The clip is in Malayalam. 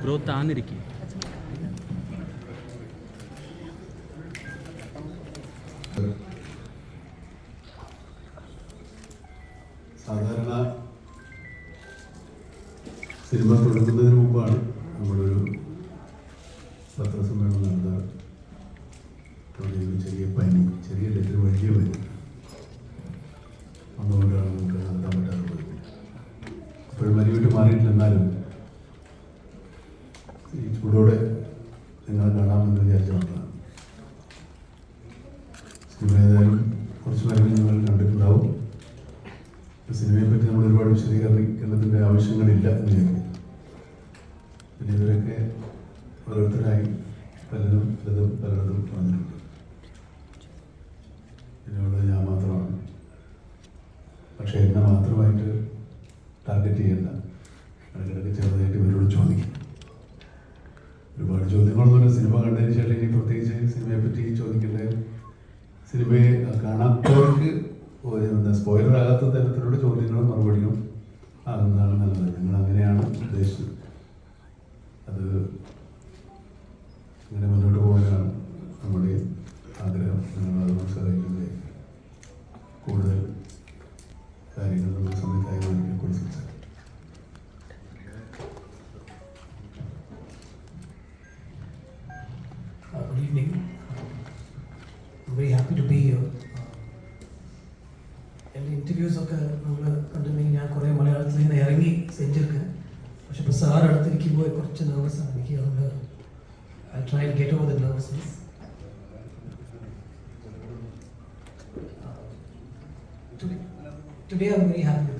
ബ്രോ താന്നിരിക്കും. സാധാരണ സിനിമ തുടങ്ങുന്നതിന് മുമ്പാണ് നമ്മളൊരു പത്രസമ്മേളനം നടത്താറ്. ചെറിയ പനി, ചെറിയ ലെറ്റർ വലിയ പനി അതുകൊണ്ടാണ് നമുക്ക് നടത്താൻ പറ്റാറുള്ളത്. അപ്പോഴും പനി വിട്ട് മാറിയിട്ടില്ലെന്നാലും ഈ ചൂടോടെ നിങ്ങളെ കാണാമെന്ന് വിചാരിച്ച വന്നതാണ്. സിനിമ ഏതായാലും കുറച്ച് പേരെ നിങ്ങൾ കണ്ടിട്ടുണ്ടാവും. സിനിമയെ പറ്റി നമ്മൾ ഒരുപാട് വിശദീകരണത്തിൻ്റെ ആവശ്യങ്ങളില്ല എന്ന് വിചാരിക്കും. പിന്നെ ഇവരൊക്കെ ഓരോരുത്തരായി പലതും വന്നിട്ടുണ്ട്. ഇതിനുള്ളത് ഞാൻ മാത്രമാണ്. പക്ഷേ എന്നെ മാത്രമായിട്ട് ടാർഗറ്റ് ചെയ്യണ്ട. ഇടയ്ക്കിടയ്ക്ക് ചെറുതായിട്ട് ഇവരോട് ചോദിക്കും. ഒരുപാട് ചോദ്യങ്ങളൊന്നുമില്ല. സിനിമ കണ്ടതിന് ശേഷം ഇനി പ്രത്യേകിച്ച് സിനിമയെ പറ്റി ചോദിക്കേണ്ട, സിനിമയെ കാണാത്തവർക്ക് സ്പോയിലർ ആകാത്ത തരത്തിലുള്ള ചോദ്യങ്ങളും മറുപടിയും ആകുന്നതാണ് നല്ലത്. ഞങ്ങൾ അങ്ങനെയാണ് ഉദ്ദേശിച്ചത്. അത് ഇങ്ങനെ മുന്നോട്ട് പോകാനാണ് നമ്മുടെ ആഗ്രഹം. നിങ്ങൾ അത് മനസ്സിലാക്കുന്നത് കൂടുതൽ കാര്യങ്ങൾ നമ്മൾ സമയത്തായി കുറിച്ച് സംസാരിക്കും. Good evening. I'm very happy to be here. എൻ്റെ ഇൻ്റർവ്യൂസൊക്കെ നമ്മൾ കണ്ടിട്ടുണ്ടെങ്കിൽ ഞാൻ കുറേ മലയാളത്തിൽ നിന്ന് ഇറങ്ങി സെഞ്ചിരിക്കുക. പക്ഷെ ഇപ്പോൾ സാർ അടുത്തിരിക്കുമ്പോൾ കുറച്ച് നെർവസാണ് എനിക്ക്. അതുകൊണ്ട് I try to get over the nervousness. Today I'm very happy